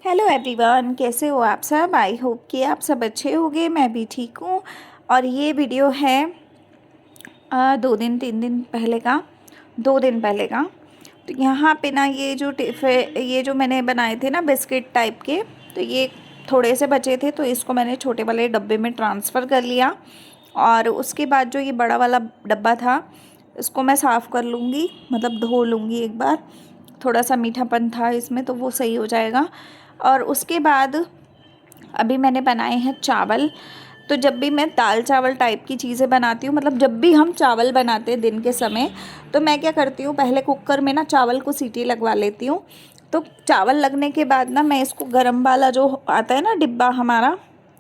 Hello everyone, कैसे हो आप सब। आई होप कि आप सब अच्छे होंगे। मैं भी ठीक हूँ। और ये वीडियो है 2 दिन 3 दिन पहले का, 2 दिन पहले का। तो यहाँ पे ना ये जो मैंने बनाए थे ना बिस्किट टाइप के, तो ये थोड़े से बचे थे, तो इसको मैंने छोटे वाले डब्बे में ट्रांसफ़र कर लिया। और उसके बाद जो ये बड़ा वाला डब्बा था, इसको मैं साफ़ कर लूँगी, मतलब धो लूँगी एक बार। थोड़ा सा मीठापन था इसमें, तो वो सही हो जाएगा। और उसके बाद अभी मैंने बनाए हैं चावल। तो जब भी मैं दाल चावल टाइप की चीज़ें बनाती हूँ, मतलब जब भी हम चावल बनाते हैं दिन के समय, तो मैं क्या करती हूँ, पहले कुकर में ना चावल को सीटी लगवा लेती हूँ। तो चावल लगने के बाद ना मैं इसको गरम वाला जो आता है ना डिब्बा हमारा,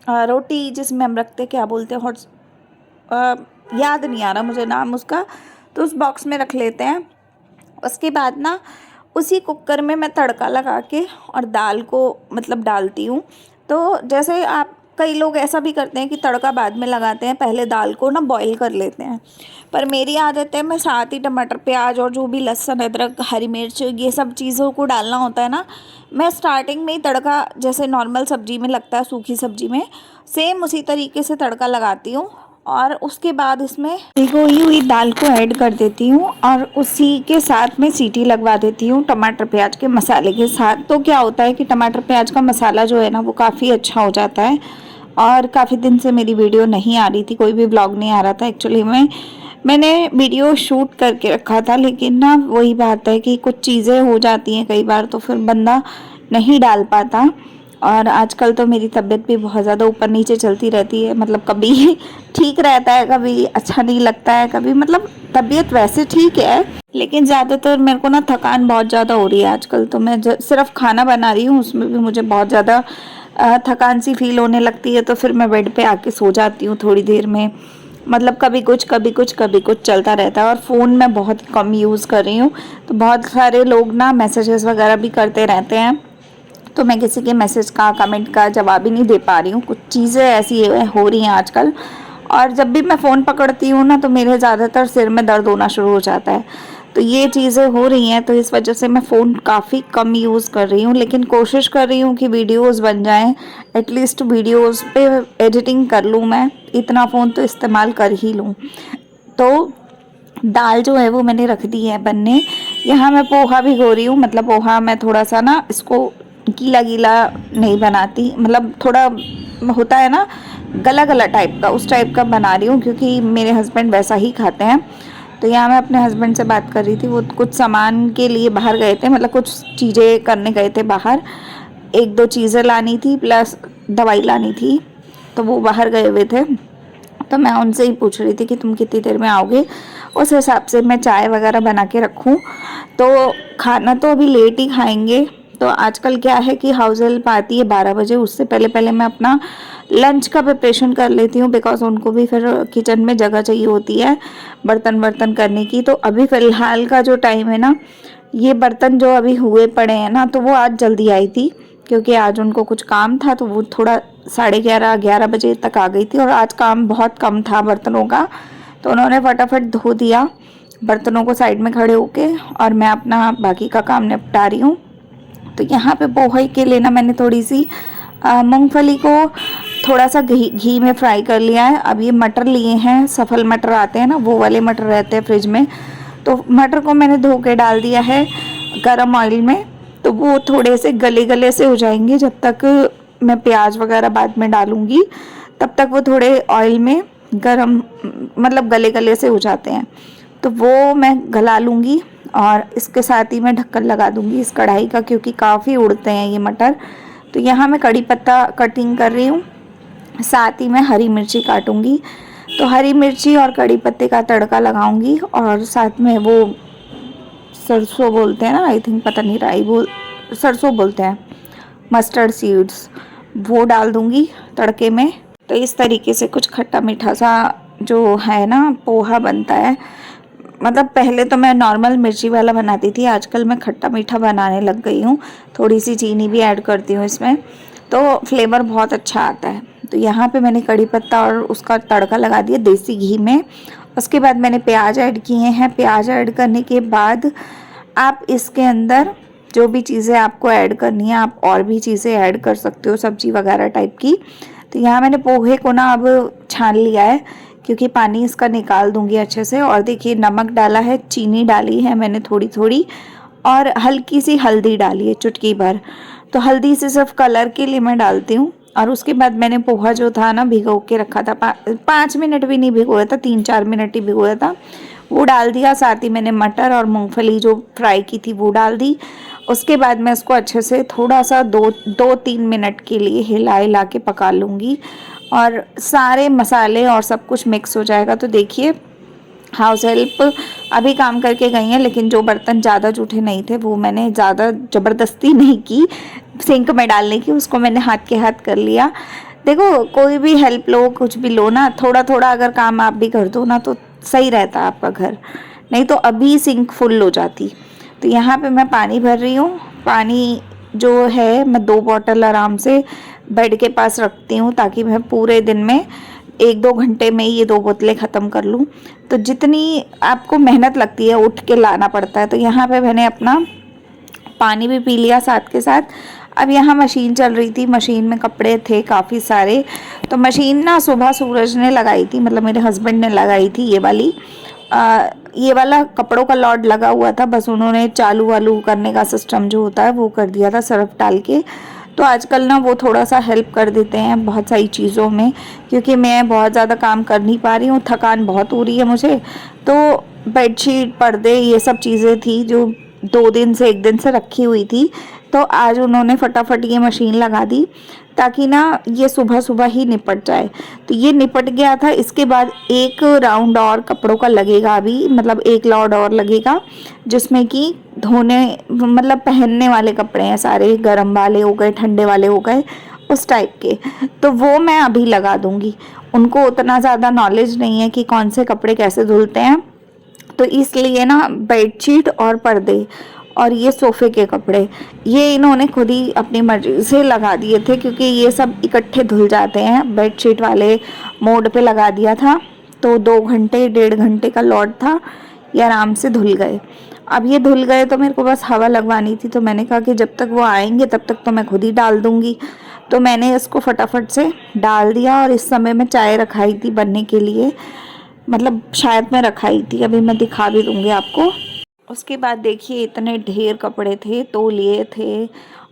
रोटी जिसमें हम रखते हैं, क्या बोलते हैं, हॉट, याद नहीं आ रहा मुझे नाम उसका, तो उस बॉक्स में रख लेते हैं। उसके बाद ना उसी कुकर में मैं तड़का लगा के और दाल को मतलब डालती हूँ। तो जैसे आप, कई लोग ऐसा भी करते हैं कि तड़का बाद में लगाते हैं, पहले दाल को ना बॉईल कर लेते हैं। पर मेरी आदत है, मैं साथ ही टमाटर प्याज और जो भी लहसुन अदरक हरी मिर्च ये सब चीज़ों को डालना होता है ना, मैं स्टार्टिंग में ही तड़का, जैसे नॉर्मल सब्ज़ी में लगता है, सूखी सब्ज़ी में सेम उसी तरीके से तड़का लगाती हूँ। और उसके बाद इसमें भिगोई हुई दाल को ऐड कर देती हूँ और उसी के साथ में सीटी लगवा देती हूँ टमाटर प्याज के मसाले के साथ। तो क्या होता है कि टमाटर प्याज का मसाला जो है ना, वो काफ़ी अच्छा हो जाता है। और काफ़ी दिन से मेरी वीडियो नहीं आ रही थी, कोई भी ब्लॉग नहीं आ रहा था एक्चुअली में। मैंने वीडियो शूट करके रखा था, लेकिन ना वही बात है कि कुछ चीज़ें हो जाती हैं कई बार, तो फिर बंदा नहीं डाल पाता। और आजकल तो मेरी तबीयत भी बहुत ज़्यादा ऊपर नीचे चलती रहती है, मतलब कभी ठीक रहता है, कभी अच्छा नहीं लगता है, कभी मतलब तबीयत वैसे ठीक है, लेकिन ज़्यादातर मेरे को ना थकान बहुत ज़्यादा हो रही है आजकल। तो मैं सिर्फ खाना बना रही हूँ, उसमें भी मुझे बहुत ज़्यादा थकान सी फील होने लगती है। तो फिर मैं बेड पे आके सो जाती हूँ थोड़ी देर में, मतलब कभी कुछ कभी कुछ कभी कुछ चलता रहता है। और फ़ोन मैं बहुत कम यूज़ कर रही हूँ, तो बहुत सारे लोग ना मैसेजेस वगैरह भी करते रहते हैं, तो मैं किसी के मैसेज का कमेंट का जवाब ही नहीं दे पा रही हूँ। कुछ चीज़ें ऐसी हो रही हैं आजकल। और जब भी मैं फ़ोन पकड़ती हूँ ना, तो मेरे ज़्यादातर सिर में दर्द होना शुरू हो जाता है। तो ये चीज़ें हो रही हैं, तो इस वजह से मैं फ़ोन काफ़ी कम यूज़ कर रही हूँ, लेकिन कोशिश कर रही हूँ कि वीडियोस बन जाएं, एटलीस्ट वीडियोस पे एडिटिंग कर लूँ मैं, इतना फ़ोन तो इस्तेमाल कर ही लूँ। तो दाल जो है वो मैंने रख दी है बनने। यहाँ मैं पोहा भिगो रही हूँ, मतलब पोहा मैं थोड़ा सा ना इसको गीला गीला नहीं बनाती, मतलब थोड़ा होता है ना गला गला टाइप का, उस टाइप का बना रही हूँ, क्योंकि मेरे हस्बैंड वैसा ही खाते हैं। तो यहाँ मैं अपने हस्बैंड से बात कर रही थी, वो कुछ सामान के लिए बाहर गए थे, मतलब कुछ चीज़ें करने गए थे बाहर, एक दो चीज़ें लानी थी प्लस दवाई लानी थी, तो वो बाहर गए हुए थे। तो मैं उनसे ही पूछ रही थी कि तुम कितनी देर में आओगे, उस हिसाब से मैं चाय वगैरह बना के रखूँ। तो खाना तो अभी लेट ही खाएंगे। तो आजकल क्या है कि हाउस हेल्प आती है 12 बजे, उससे पहले पहले मैं अपना लंच का प्रिपरेशन कर लेती हूँ, बिकॉज उनको भी फिर किचन में जगह चाहिए होती है बर्तन वर्तन करने की। तो अभी फ़िलहाल का जो टाइम है ना, ये बर्तन जो अभी हुए पड़े हैं ना, तो वो आज जल्दी आई थी, क्योंकि आज उनको कुछ काम था, तो वो थोड़ा 11:30 11 बजे तक आ गई थी। और आज काम बहुत कम था बर्तनों का, तो उन्होंने फटाफट धो दिया बर्तनों को साइड में खड़े होके, और मैं अपना बाकी का काम निपटा रही हूँ। तो यहाँ पे पोहे के लिए ना मैंने थोड़ी सी मूंगफली को थोड़ा सा घी में फ्राई कर लिया है। अब ये मटर लिए हैं, सफल मटर आते हैं ना, वो वाले मटर रहते हैं फ्रिज में, तो मटर को मैंने धो के डाल दिया है गरम ऑयल में। तो वो थोड़े से गले गले से हो जाएंगे, जब तक मैं प्याज वगैरह बाद में डालूंगी, तब तक वो थोड़े ऑयल में गरम, मतलब गले गले से हो जाते हैं। तो वो मैं गला लूँगी, और इसके साथ ही मैं ढक्कन लगा दूँगी इस कढ़ाई का, क्योंकि काफ़ी उड़ते हैं ये मटर। तो यहाँ मैं कड़ी पत्ता कटिंग कर रही हूँ, साथ ही मैं हरी मिर्ची काटूँगी। तो हरी मिर्ची और कड़ी पत्ते का तड़का लगाऊंगी, और साथ में वो सरसों बोलते हैं ना, आई थिंक, पता नहीं, राई बोल, सरसों बोलते हैं, मस्टर्ड सीड्स, वो डाल दूंगी तड़के में। तो इस तरीके से कुछ खट्टा मीठा सा जो है ना पोहा बनता है। मतलब पहले तो मैं नॉर्मल मिर्ची वाला बनाती थी, आजकल मैं खट्टा मीठा बनाने लग गई हूँ, थोड़ी सी चीनी भी ऐड करती हूँ इसमें, तो फ्लेवर बहुत अच्छा आता है। तो यहाँ पे मैंने कड़ी पत्ता और उसका तड़का लगा दिया देसी घी में। उसके बाद मैंने प्याज ऐड किए हैं। प्याज ऐड करने के बाद आप इसके अंदर जो भी चीज़ें आपको ऐड करनी है आप और भी चीज़ें ऐड कर सकते हो, सब्जी वगैरह टाइप की। तो यहाँ मैंने पोहे को ना अब छान लिया है क्योंकि पानी इसका निकाल दूंगी अच्छे से। और देखिए नमक डाला है, चीनी डाली है मैंने थोड़ी थोड़ी, और हल्की सी हल्दी डाली है, चुटकी भर। तो हल्दी से सिर्फ कलर के लिए मैं डालती हूँ। और उसके बाद मैंने पोहा जो था ना भिगो के रखा था, 5 मिनट भी नहीं भिगोया था, 3-4 मिनट ही भिगोया था, वो डाल दिया। साथ ही मैंने मटर और मूंगफली जो फ्राई की थी वो डाल दी। उसके बाद मैं इसको अच्छे से थोड़ा सा 2-3 मिनट के लिए हिला हिला के पका लूँगी और सारे मसाले और सब कुछ मिक्स हो जाएगा। तो देखिए हाउस हेल्प अभी काम करके गई हैं, लेकिन जो बर्तन ज़्यादा जूठे नहीं थे वो मैंने ज़्यादा ज़बरदस्ती नहीं की सिंक में डालने की, उसको मैंने हाथ के हाथ कर लिया। देखो कोई भी हेल्प लो, कुछ भी लो ना, थोड़ा थोड़ा अगर काम आप भी कर दो ना तो सही रहता आपका घर, नहीं तो अभी सिंक फुल हो जाती। तो यहाँ पे मैं पानी भर रही हूँ। पानी जो है मैं 2 बॉटल आराम से बेड के पास रखती हूँ ताकि मैं पूरे दिन में 1-2 घंटे में ये 2 बोतलें ख़त्म कर लूँ। तो जितनी आपको मेहनत लगती है उठ के लाना पड़ता है। तो यहाँ पे मैंने अपना पानी भी पी लिया साथ के साथ। अब यहाँ मशीन चल रही थी, मशीन में कपड़े थे काफ़ी सारे। तो मशीन ना सुबह सूरज ने लगाई थी, मतलब मेरे हस्बैंड ने लगाई थी ये वाली। ये वाला कपड़ों का लॉड लगा हुआ था, बस उन्होंने चालू वालू करने का सिस्टम जो होता है वो कर दिया था सर्फ डाल के। तो आजकल ना वो थोड़ा सा हेल्प कर देते हैं बहुत सारी चीज़ों में, क्योंकि मैं बहुत ज़्यादा काम कर नहीं पा रही हूँ, थकान बहुत हो रही है मुझे। तो बेडशीट, पर्दे, ये सब चीज़ें थी जो 2 दिन से 1 दिन से रखी हुई थी। तो आज उन्होंने फटाफट ये मशीन लगा दी ताकि ना ये सुबह सुबह ही निपट जाए। तो ये निपट गया था। इसके बाद एक राउंड और कपड़ों का लगेगा अभी, मतलब एक लॉड और लगेगा जिसमें कि धोने मतलब पहनने वाले कपड़े हैं सारे, गर्म वाले हो गए, ठंडे वाले हो गए, उस टाइप के। तो वो मैं अभी लगा दूंगी। उनको उतना ज़्यादा नॉलेज नहीं है कि कौन से कपड़े कैसे धुलते हैं, तो इसलिए ना बेडशीट और पर्दे और ये सोफ़े के कपड़े ये इन्होंने खुद ही अपनी मर्ज़ी से लगा दिए थे, क्योंकि ये सब इकट्ठे धुल जाते हैं। बेडशीट वाले मोड पे लगा दिया था तो 2 घंटे 1.5 घंटे का लॉट था, ये आराम से धुल गए। अब ये धुल गए तो मेरे को बस हवा लगवानी थी, तो मैंने कहा कि जब तक वो आएंगे तब तक तो मैं खुद ही डाल दूँगी। तो मैंने इसको फटाफट से डाल दिया। और इस समय मैं चाय रखाई थी बनने के लिए, मतलब शायद मैं रखाई थी, अभी मैं दिखा भी दूँगी आपको। उसके बाद देखिए इतने ढेर कपड़े थे, तौलिए थे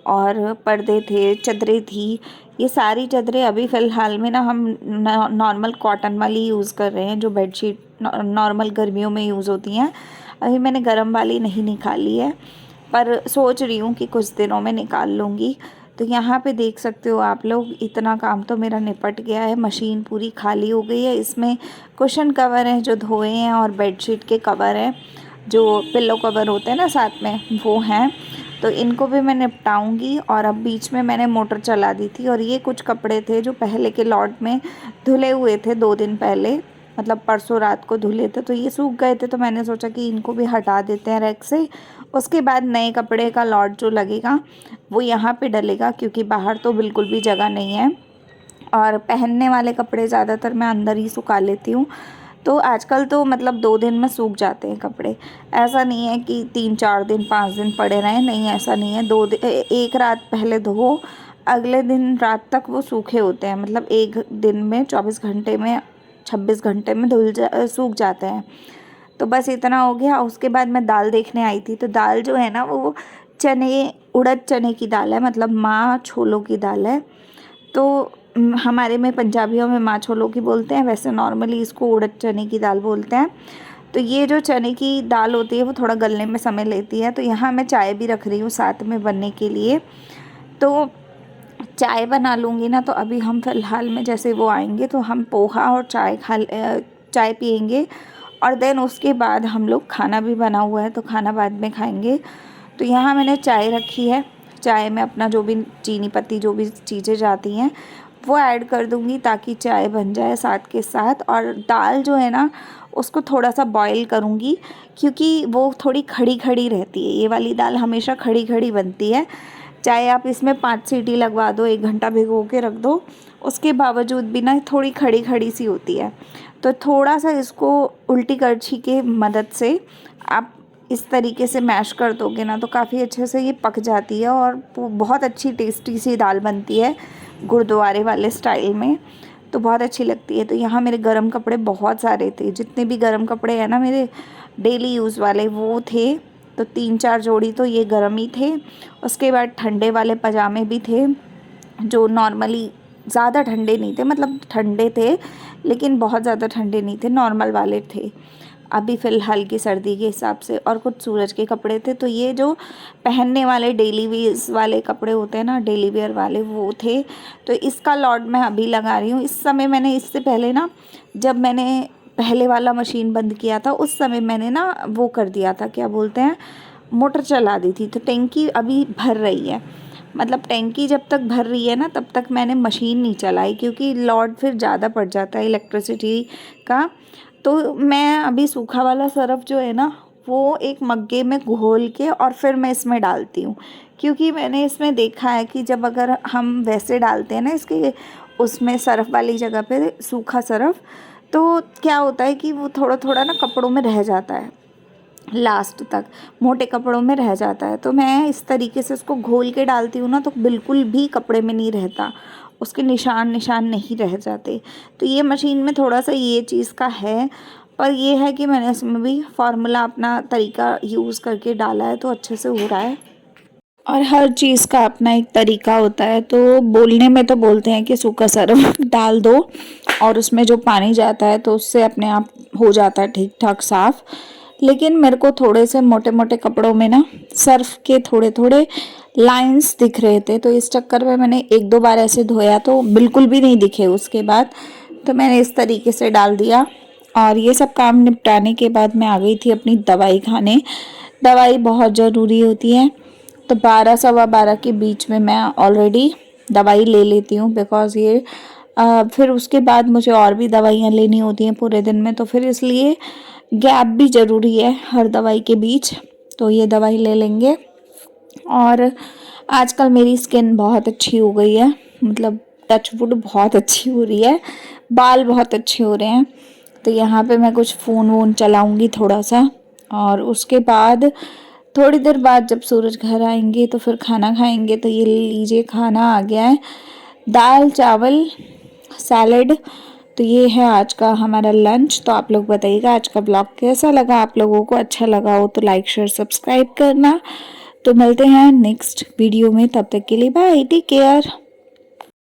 और पर्दे थे, चादरें थी। ये सारी चादरें अभी फ़िलहाल में ना हम नॉर्मल कॉटन वाली यूज़ कर रहे हैं, जो बेडशीट नॉर्मल गर्मियों में यूज़ होती हैं। अभी मैंने गर्म वाली नहीं निकाली है, पर सोच रही हूँ कि कुछ दिनों में निकाल लूँगी। तो यहाँ पे देख सकते हो आप लोग, इतना काम तो मेरा निपट गया है। मशीन पूरी खाली हो गई है। इसमें कुशन कवर हैं जो धोए हैं और बेडशीट के कवर हैं, जो पिल्लो कवर होते हैं ना साथ में, वो हैं। तो इनको भी मैं निपटाऊंगी। और अब बीच में मैंने मोटर चला दी थी, और ये कुछ कपड़े थे जो पहले के लॉट में धुले हुए थे 2 दिन पहले, मतलब परसों रात को धुले थे, तो ये सूख गए थे। तो मैंने सोचा कि इनको भी हटा देते हैं रैक से। उसके बाद नए कपड़े का लॉट जो लगेगा वो यहाँ पे डलेगा, क्योंकि बाहर तो बिल्कुल भी जगह नहीं है। और पहनने वाले कपड़े ज़्यादातर मैं अंदर ही सुखा लेती हूँ। तो आजकल तो मतलब 2 दिन में सूख जाते हैं कपड़े। ऐसा नहीं है कि 3-4 दिन 5 दिन पड़े रहें, नहीं ऐसा नहीं है। एक रात पहले धो, अगले दिन रात तक वो सूखे होते हैं, मतलब एक दिन में 24 घंटे में 26 घंटे में सूख जाते हैं। तो बस इतना हो गया। उसके बाद मैं दाल देखने आई थी। तो दाल जो है ना वो उड़द चने की दाल है, मतलब माँ छोलों की दाल है। तो हमारे में पंजाबियों में माँ छोलों की बोलते हैं, वैसे नॉर्मली इसको उड़द चने की दाल बोलते हैं। तो ये जो चने की दाल होती है वो थोड़ा गलने में समय लेती है। तो यहाँ मैं चाय भी रख रही हूँ साथ में बनने के लिए। तो चाय बना लूँगी ना, तो अभी हम फ़िलहाल में जैसे वो आएंगे तो हम पोहा और चाय पियेंगे। और देन उसके बाद हम लोग, खाना भी बना हुआ है तो खाना बाद में खाएंगे। तो यहाँ मैंने चाय रखी है। चाय में अपना जो भी चीनी पत्ती जो भी चीज़ें जाती हैं वो ऐड कर दूँगी ताकि चाय बन जाए साथ के साथ। और दाल जो है ना उसको थोड़ा सा बॉईल करूँगी, क्योंकि वो थोड़ी खड़ी खड़ी रहती है। ये वाली दाल हमेशा खड़ी खड़ी बनती है, चाहे आप इसमें 5 सीटी लगवा दो, 1 घंटा भिगो के रख दो, उसके बावजूद भी ना थोड़ी खड़ी खड़ी सी होती है। तो थोड़ा सा इसको उल्टी करछी के मदद से आप इस तरीके से मैश कर दोगे ना तो काफ़ी अच्छे से ये पक जाती है और बहुत अच्छी टेस्टी सी दाल बनती है गुरुद्वारे वाले स्टाइल में, तो बहुत अच्छी लगती है। तो यहाँ मेरे गरम कपड़े बहुत सारे थे, जितने भी गरम कपड़े हैं ना मेरे डेली यूज़ वाले वो थे, तो 3-4 जोड़ी तो ये गरम ही थे। उसके बाद ठंडे वाले पजामे भी थे जो नॉर्मली ज़्यादा ठंडे नहीं थे, मतलब ठंडे थे लेकिन बहुत ज़्यादा ठंडे नहीं थे, नॉर्मल वाले थे अभी फ़िलहाल की सर्दी के हिसाब से। और कुछ सूरज के कपड़े थे। तो ये जो पहनने वाले डेली वेयर्स वाले कपड़े होते हैं ना, डेली वेयर वाले, वो थे। तो इसका लॉट मैं अभी लगा रही हूँ। इस समय मैंने इससे पहले ना, जब मैंने पहले वाला मशीन बंद किया था उस समय मैंने ना वो कर दिया था, क्या बोलते हैं, मोटर चला दी थी। तो टैंकी अभी भर रही है, मतलब टैंकी जब तक भर रही है ना तब तक मैंने मशीन नहीं चलाई, क्योंकि लॉट फिर ज़्यादा पड़ जाता है इलेक्ट्रिसिटी का। तो मैं अभी सूखा वाला सरफ़ जो है ना वो एक मग्गे में घोल के और फिर मैं इसमें डालती हूँ, क्योंकि मैंने इसमें देखा है कि जब अगर हम वैसे डालते हैं ना इसके उसमें सरफ़ वाली जगह पे सूखा सरफ़, तो क्या होता है कि वो थोड़ा थोड़ा ना कपड़ों में रह जाता है, लास्ट तक मोटे कपड़ों में रह जाता है। तो मैं इस तरीके से उसको घोल के डालती हूँ ना तो बिल्कुल भी कपड़े में नहीं रहता, उसके निशान नहीं रह जाते। तो ये मशीन में थोड़ा सा ये चीज़ का है, पर ये है कि मैंने इसमें भी फार्मूला अपना तरीका यूज़ करके डाला है तो अच्छे से हो रहा है। और हर चीज़ का अपना एक तरीका होता है। तो बोलने में तो बोलते हैं कि सूखा सरफ डाल दो और उसमें जो पानी जाता है तो उससे अपने आप हो जाता है ठीक ठाक साफ़, लेकिन मेरे को थोड़े से मोटे मोटे कपड़ों में ना सर्फ के थोड़े थोड़े लाइंस दिख रहे थे, तो इस चक्कर में मैंने 1-2 बार ऐसे धोया तो बिल्कुल भी नहीं दिखे उसके बाद। तो मैंने इस तरीके से डाल दिया और ये सब काम निपटाने के बाद मैं आ गई थी अपनी दवाई खाने। दवाई बहुत ज़रूरी होती है, तो 12-12:15 के बीच में मैं ऑलरेडी दवाई ले लेती हूँ, बिकॉज़ ये फिर उसके बाद मुझे और भी दवाइयाँ लेनी होती हैं पूरे दिन में, तो फिर इसलिए गैप भी ज़रूरी है हर दवाई के बीच। तो ये दवाई ले लेंगे। और आजकल मेरी स्किन बहुत अच्छी हो गई है, मतलब टच वुड बहुत अच्छी हो रही है, बाल बहुत अच्छे हो रहे हैं। तो यहाँ पे मैं कुछ फ़ोन वोन चलाऊँगी थोड़ा सा, और उसके बाद थोड़ी देर बाद जब सूरज घर आएंगे तो फिर खाना खाएंगे। तो ये लीजिए खाना आ गया है, दाल चावल सैलेड। तो ये है आज का हमारा लंच। तो आप लोग बताइएगा आज का ब्लॉग कैसा लगा, आप लोगों को अच्छा लगा हो तो लाइक शेयर सब्सक्राइब करना। तो मिलते हैं नेक्स्ट वीडियो में, तब तक के लिए बाय, टेक केयर।